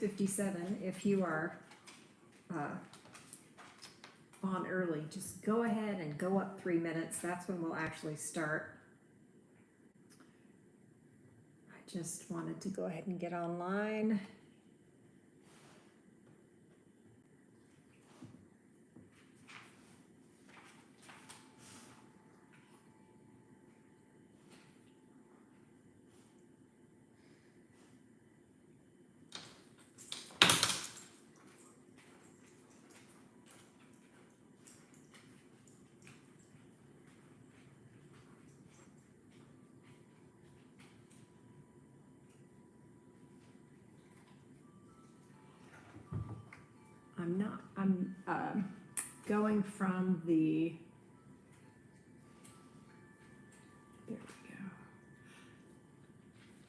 57, if you are on early, just go ahead and go up 3 minutes. That's when we'll actually start. I just wanted to go ahead and get online. I'm going from the, there we go.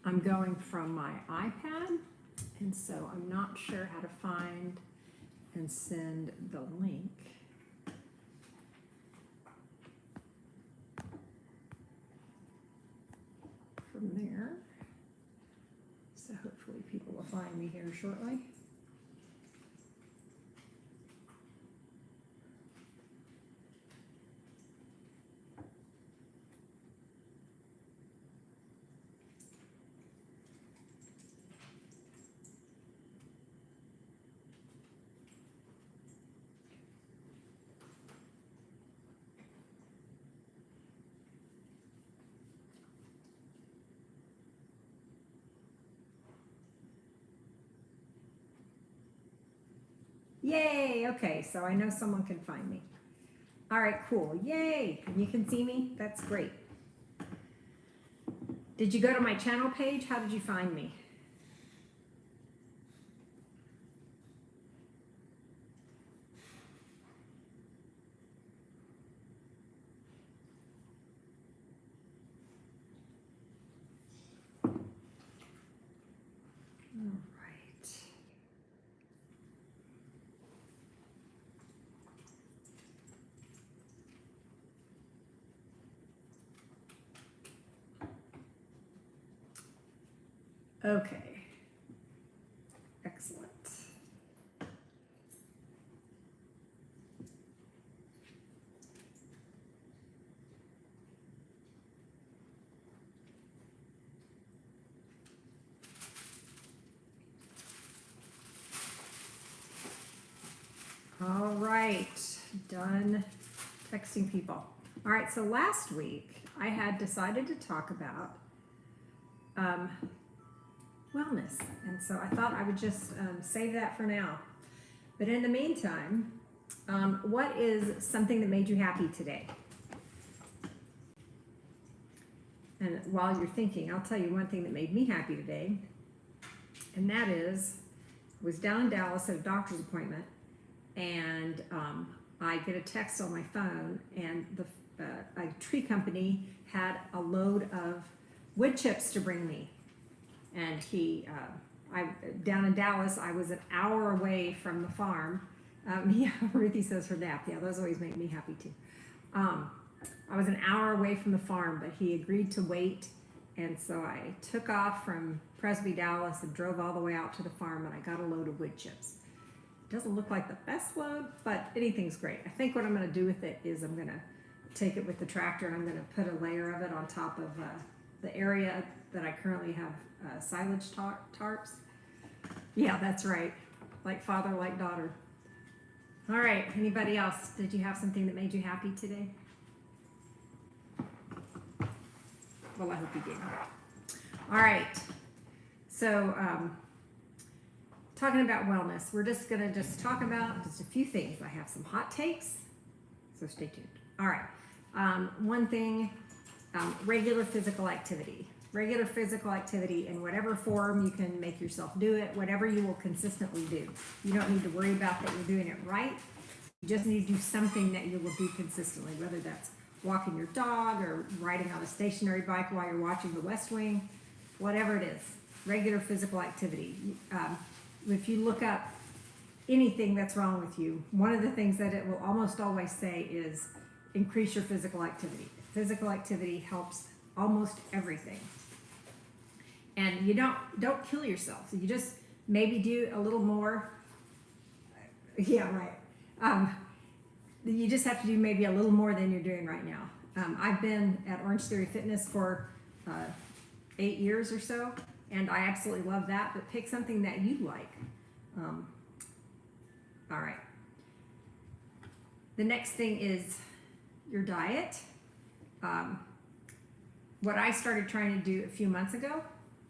I'm going from my iPad, and so I'm not sure how to find and send the link. From there. So hopefully people will find me here shortly. Yay, okay, so I know someone can find me. All right, cool, yay, you can see me, that's great. Did you go to my channel page? How did you find me? Okay, excellent. All right, done texting people. All right, so last week I had decided to talk about wellness, and so I thought I would just save that for now. But in the meantime, what is something that made you happy today? And while you're thinking, I'll tell you one thing that made me happy today, and that is, I was down in Dallas at a doctor's appointment, and I get a text on my phone, and a tree company had a load of wood chips to bring me. And down in Dallas, I was an hour away from the farm. Yeah, Ruthie says her nap. Yeah, those always make me happy too. I was an hour away from the farm, but he agreed to wait. And so I took off from Presby, Dallas, and drove all the way out to the farm, and I got a load of wood chips. It doesn't look like the best load, but anything's great. I think what I'm going to do with it is I'm going to take it with the tractor, and I'm going to put a layer of it on top of the area that I currently have silage tarps. Yeah, that's right. Like father, like daughter. All right, anybody else? Did you have something that made you happy today? Well, I hope you did. All right, so talking about wellness, we're just gonna talk about just a few things. I have some hot takes, so stay tuned. All right, one thing, regular physical activity. Regular physical activity in whatever form you can make yourself do it, whatever you will consistently do. You don't need to worry about that you're doing it right. You just need to do something that you will do consistently, whether that's walking your dog or riding on a stationary bike while you're watching The West Wing, whatever it is. Regular physical activity. If you look up anything that's wrong with you, one of the things that it will almost always say is increase your physical activity. Physical activity helps almost everything. And you don't kill yourself. You just maybe do a little more. Yeah, right. You just have to do maybe a little more than you're doing right now. I've been at Orange Theory Fitness for 8 years or so, and I absolutely love that, but pick something that you like. All right. The next thing is your diet. What I started trying to do a few months ago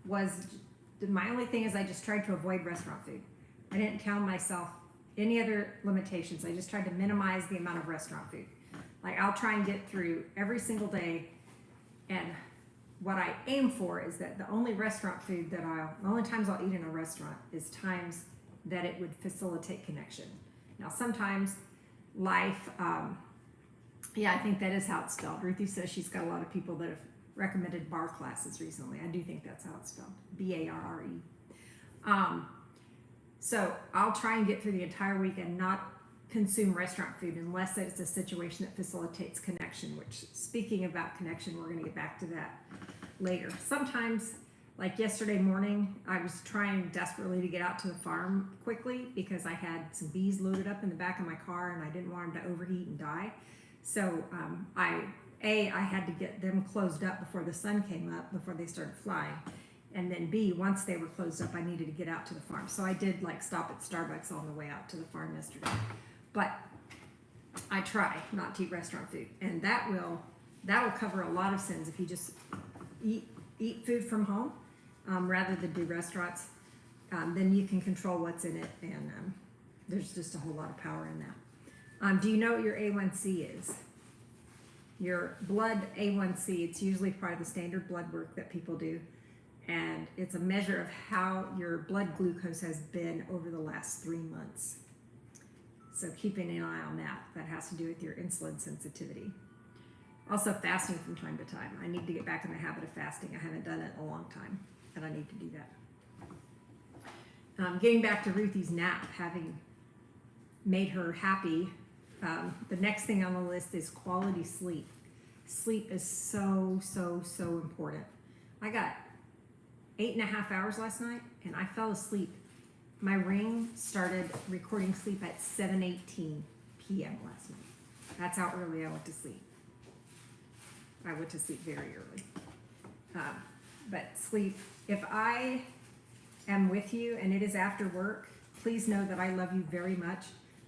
was, my only thing is I just tried to avoid restaurant food. I didn't tell myself any other limitations. I just tried to minimize the amount of restaurant food. Like, I'll try and get through every single day, and what I aim for is that the only restaurant food that the only times I'll eat in a restaurant is times that it would facilitate connection. Now, sometimes life, yeah, I think that is how it's spelled. Ruthie says she's got a lot of people that have recommended bar classes recently. I do think that's how it's spelled, B-A-R-R-E. So I'll try and get through the entire week and not consume restaurant food unless it's a situation that facilitates connection, which, speaking about connection, we're going to get back to that later. Sometimes, like yesterday morning, I was trying desperately to get out to the farm quickly because I had some bees loaded up in the back of my car and I didn't want them to overheat and die. So I had to get them closed up before the sun came up, before they started flying. And then B, once they were closed up, I needed to get out to the farm. So I did like stop at Starbucks on the way out to the farm yesterday. But I try not to eat restaurant food, and that will cover a lot of sins if you just eat food from home rather than do restaurants. Then you can control what's in it, and there's just a whole lot of power in that. Do you know what your A1C is? Your blood A1C. It's usually part of the standard blood work that people do, and it's a measure of how your blood glucose has been over the last 3 months. So keeping an eye on that. That has to do with your insulin sensitivity. Also, fasting from time to time. I need to get back in the habit of fasting. I haven't done it in a long time, and I need to do that. Getting back to Ruthie's nap, having made her happy, the next thing on the list is quality sleep. Sleep is so, so, so important. I got 8.5 hours last night, and I fell asleep. My ring started recording sleep at 7:18 p.m. last night. That's how early I went to sleep. I went to sleep very early. But sleep, if I am with you and it is after work, please know that I love you very much,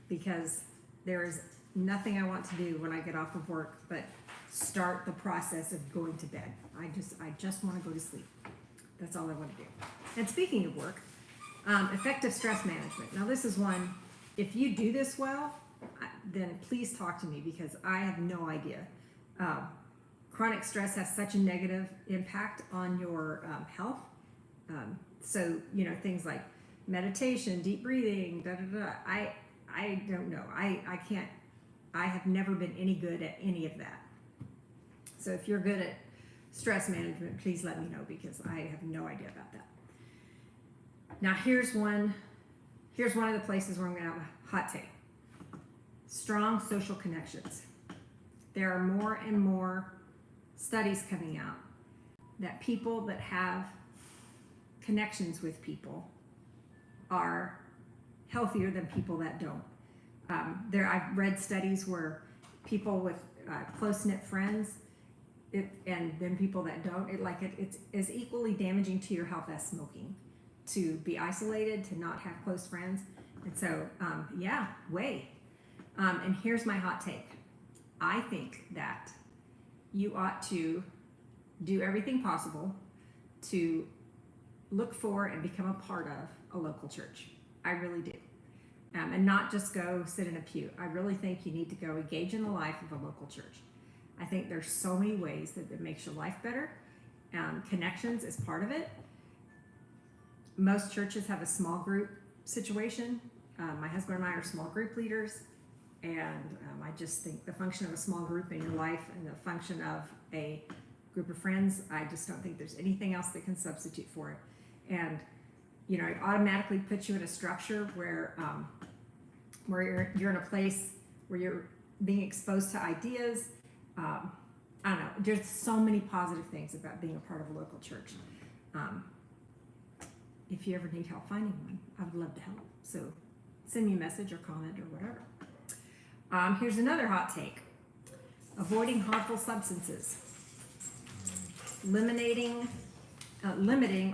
because there is nothing I want to do when I get off of work but start the process of going to bed. I just want to go to sleep. That's all I want to do. And speaking of work, effective stress management. Now, this is one, if you do this well, then please talk to me, because I have no idea. Chronic stress has such a negative impact on your health. So, things like meditation, deep breathing, I don't know. I have never been any good at any of that. So if you're good at stress management, please let me know, because I have no idea about that. Now, here's one of the places where I'm going to have a hot take. Strong social connections. There are more and more studies coming out that people that have connections with people are healthier than people that don't. I've read studies where people with close-knit friends, and then people that don't, it's as equally damaging to your health as smoking. To be isolated, to not have close friends. And so, and here's my hot take. I think that you ought to do everything possible to look for and become a part of a local church. I really do. And not just go sit in a pew. I really think you need to go engage in the life of a local church. I think there's so many ways that it makes your life better. Connections is part of it. Most churches have a small group situation. My husband and I are small group leaders, and I just think the function of a small group in your life and the function of a group of friends, I just don't think there's anything else that can substitute for it. And it automatically puts you in a structure where you're in a place where you're being exposed to ideas. I don't know. There's so many positive things about being a part of a local church. if you ever need help finding one, I would love to help. So send me a message or comment or whatever. Here's another hot take. Avoiding harmful substances. Limiting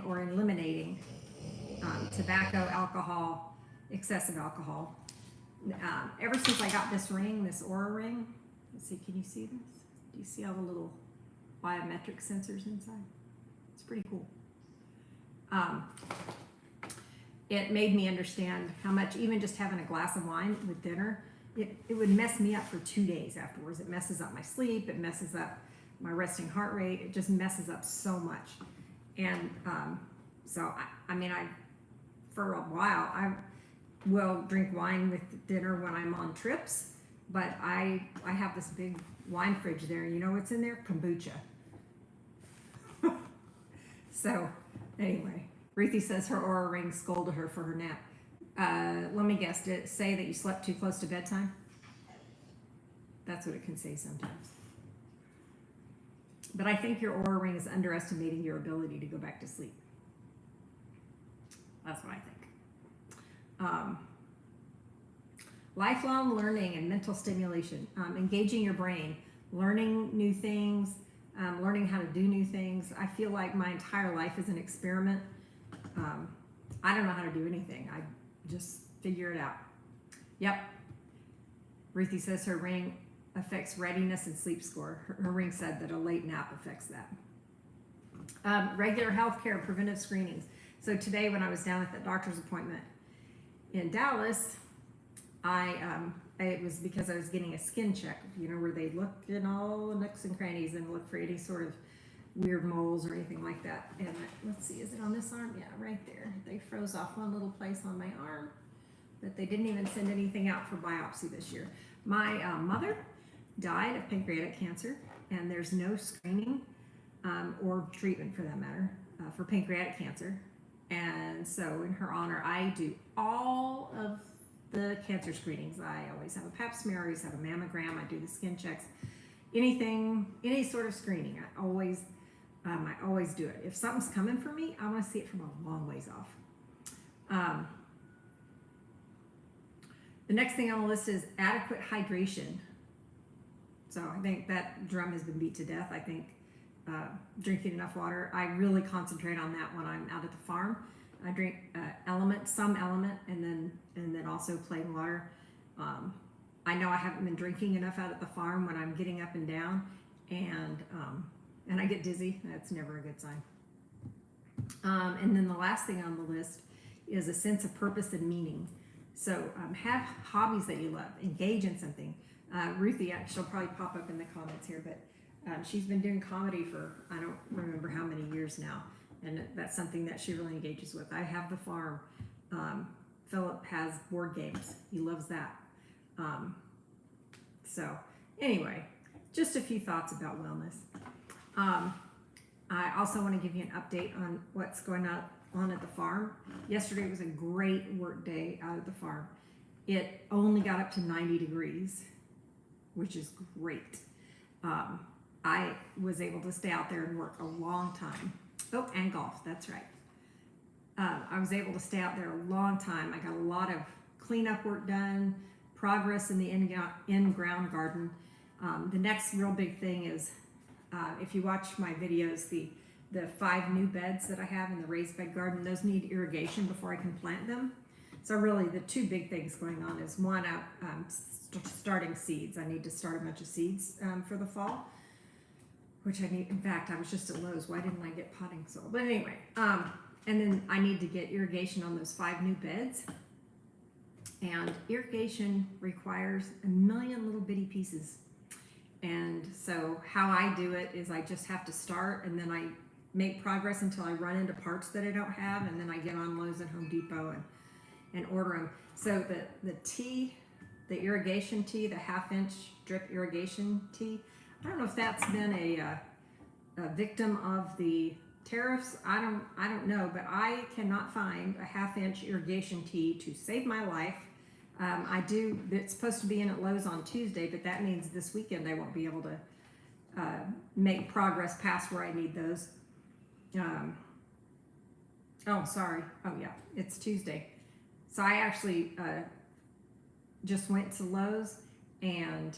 or eliminating tobacco, alcohol, excessive alcohol. Ever since I got this ring, this Aura ring, let's see, can you see this? Do you see all the little biometric sensors inside? It's pretty cool. It made me understand how much even just having a glass of wine with dinner, it would mess me up for 2 days afterwards. It messes up my sleep, it messes up my resting heart rate, it just messes up so much. And so, for a while, I will drink wine with dinner when I'm on trips, but I have this big wine fridge there. You know what's in there? Kombucha. So, anyway, Ruthie says her Aura ring scolded her for her nap. Let me guess, did it say that you slept too close to bedtime? That's what it can say sometimes. But I think your Aura ring is underestimating your ability to go back to sleep. That's what I think. Lifelong learning and mental stimulation, engaging your brain, learning new things, learning how to do new things. I feel like my entire life is an experiment. I don't know how to do anything. I just figure it out. Yep. Ruthie says her ring affects readiness and sleep score. Her ring said that a late nap affects that. Regular health care, preventive screenings. So today when I was down at the doctor's appointment in Dallas, it was because I was getting a skin check, where they look in all the nooks and crannies and look for any sort of weird moles or anything like that. And let's see, is it on this arm? Yeah, right there. They froze off one little place on my arm, but they didn't even send anything out for biopsy this year. My mother died of pancreatic cancer, and there's no screening or treatment for that matter for pancreatic cancer. And so in her honor, I do all of the cancer screenings. I always have a pap smear, I always have a mammogram, I do the skin checks, any sort of screening. I always do it. If something's coming for me, I want to see it from a long ways off. The next thing on the list is adequate hydration. So I think that drum has been beat to death. I think drinking enough water. I really concentrate on that when I'm out at the farm. I drink some element, and then also plain water. I know I haven't been drinking enough out at the farm when I'm getting up and down, and I get dizzy. That's never a good sign. And then the last thing on the list is a sense of purpose and meaning. So have hobbies that you love. Engage in something. Ruthie, she'll probably pop up in the comments here, but she's been doing comedy for I don't remember how many years now, and that's something that she really engages with. I have the farm. Philip has board games. He loves that. So anyway, just a few thoughts about wellness. I also want to give you an update on what's going on at the farm. Yesterday was a great work day out at the farm. It only got up to 90 degrees, which is great. I was able to stay out there and work a long time. Oh, and golf, that's right. I was able to stay out there a long time. I got a lot of cleanup work done, progress in the in-ground garden. The next real big thing is, if you watch my videos, the 5 new beds that I have in the raised bed garden, those need irrigation before I can plant them. So really the 2 big things going on is one, starting seeds. I need to start a bunch of seeds for the fall, which I need. In fact, I was just at Lowe's. Why didn't I get potting soil? But anyway, and then I need to get irrigation on those 5 new beds. And irrigation requires a million little bitty pieces. And so how I do it is I just have to start, and then I make progress until I run into parts that I don't have, and then I get on Lowe's and Home Depot and order them. So the irrigation tee, the 1/2-inch drip irrigation tee, I don't know if that's been a victim of the tariffs. I don't know, but I cannot find a 1/2-inch irrigation tee to save my life. It's supposed to be in at Lowe's on Tuesday, but that means this weekend I won't be able to make progress past where I need those. Oh, sorry. Oh, yeah, it's Tuesday. So I actually just went to Lowe's and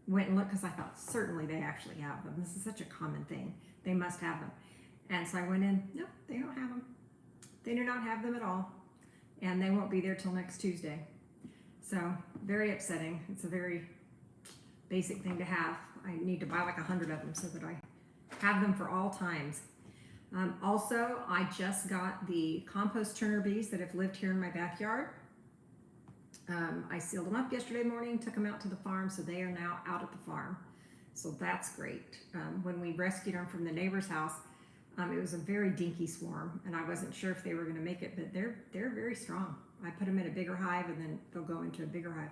went and looked because I thought certainly they actually have them. This is such a common thing. They must have them. And so I went in, nope, they don't have them. They do not have them at all. And they won't be there till next Tuesday. So very upsetting. It's a very basic thing to have. I need to buy like 100 of them so that I have them for all times. Also, I just got the compost turner bees that have lived here in my backyard. I sealed them up yesterday morning, took them out to the farm, so they are now out at the farm. So that's great. When we rescued them from the neighbor's house, it was a very dinky swarm, and I wasn't sure if they were going to make it, but they're very strong. I put them in a bigger hive, and then they'll go into a bigger hive.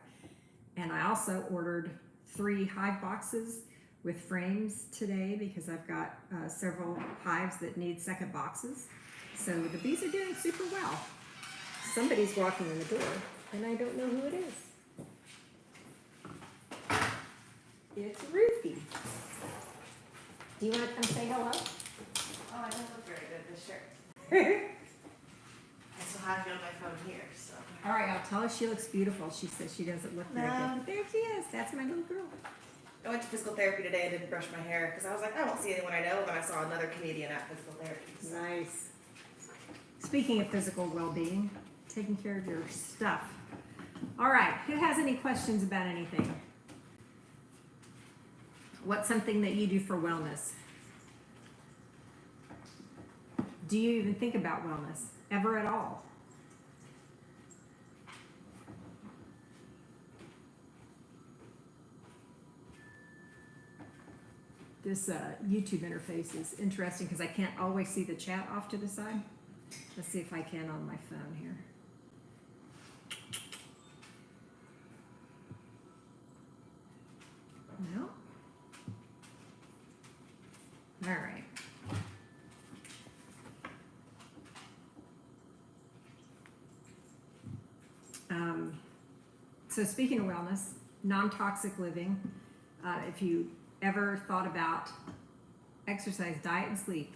And I also ordered 3 hive boxes with frames today because I've got several hives that need second boxes. So the bees are doing super well. Somebody's walking in the door, and I don't know who it is. It's Ruthie. Do you want to come say hello? Oh, I don't look very good this shirt. I still have it on my phone here, so. All right, I'll tell her she looks beautiful. She says she doesn't look very good. There she is. That's my little girl. I went to physical therapy today. I didn't brush my hair because I was like, I won't see anyone I know. And then I saw another comedian at physical therapy. So. Nice. Speaking of physical well-being, taking care of your stuff. All right, who has any questions about anything? What's something that you do for wellness? Do you even think about wellness ever at all? This YouTube interface is interesting because I can't always see the chat off to the side. Let's see if I can on my phone here. No. All right. So speaking of wellness, non-toxic living, if you ever thought about exercise, diet, and sleep.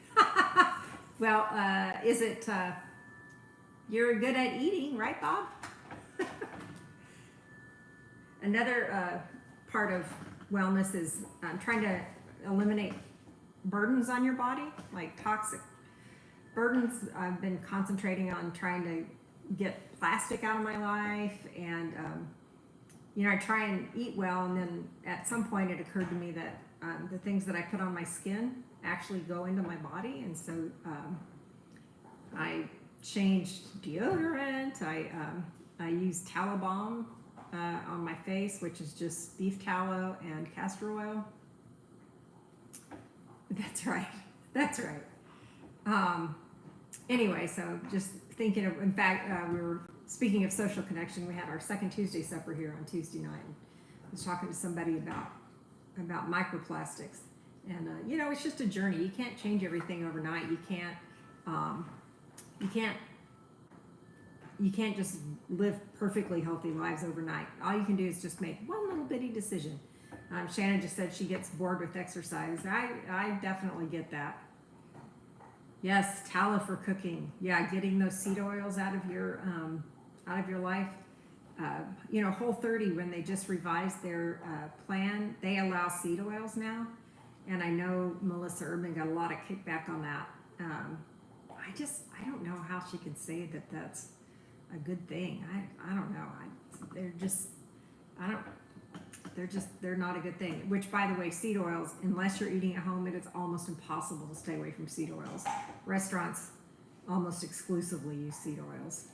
Well, is it, you're good at eating, right, Bob? Another part of wellness is trying to eliminate burdens on your body, like toxic burdens. I've been concentrating on trying to get plastic out of my life, and I try and eat well, and then at some point it occurred to me that the things that I put on my skin actually go into my body, and so I changed deodorant. I use tallow balm on my face, which is just beef tallow and castor oil. That's right. That's right. Anyway, so just thinking of, in fact, we were speaking of social connection. We had our second Tuesday supper here on Tuesday night. I was talking to somebody about microplastics, and it's just a journey. You can't change everything overnight. You can't just live perfectly healthy lives overnight. All you can do is just make one little bitty decision. Shannon just said she gets bored with exercise. I definitely get that. Yes, tallow for cooking. Yeah, getting those seed oils out of your life. Whole30, when they just revised their plan, they allow seed oils now, and I know Melissa Urban got a lot of kickback on that. I don't know how she can say that that's a good thing. I don't know. They're not a good thing. Which, by the way, seed oils, unless you're eating at home, it is almost impossible to stay away from seed oils. Restaurants almost exclusively use seed oils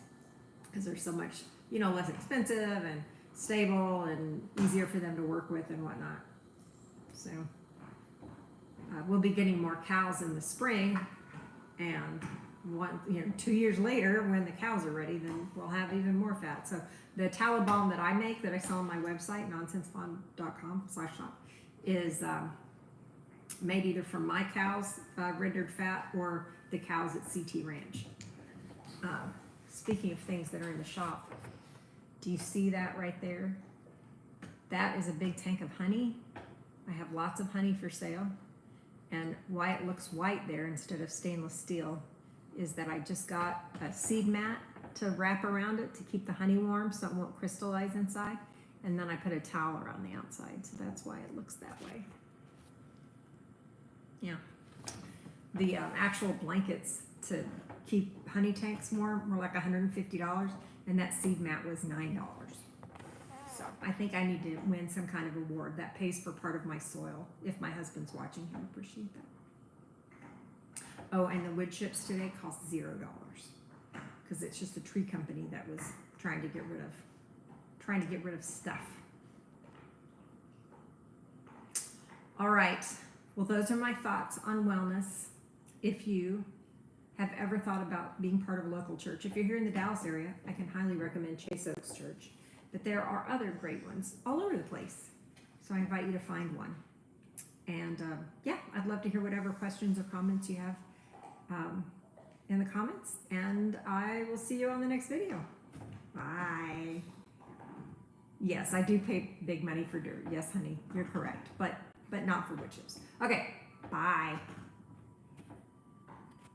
because they're so much, less expensive and stable and easier for them to work with and whatnot. So we'll be getting more cows in the spring, and 2 years later, when the cows are ready, then we'll have even more fat. So the tallow balm that I make, that I sell on my website, nonsensefarm.com/shop, is made either from my cows' rendered fat or the cows at CT Ranch. Speaking of things that are in the shop, do you see that right there? That is a big tank of honey. I have lots of honey for sale, and why it looks white there instead of stainless steel is that I just got a seed mat to wrap around it to keep the honey warm so it won't crystallize inside. And then I put a towel around the outside, so that's why it looks that way. Yeah. The actual blankets to keep honey tanks warm were like $150, and that seed mat was $9. So I think I need to win some kind of award that pays for part of my soil. If my husband's watching, he'll appreciate that. Oh, and the wood chips today cost $0 because it's just a tree company that was trying to get rid of stuff. All right. Well, those are my thoughts on wellness. If you have ever thought about being part of a local church, if you're here in the Dallas area, I can highly recommend Chase Oaks Church. But there are other great ones all over the place. So I invite you to find one. And yeah, I'd love to hear whatever questions or comments you have in the comments. And I will see you on the next video. Bye. Yes, I do pay big money for dirt. Yes, honey, you're correct. But not for wood chips. Okay, bye.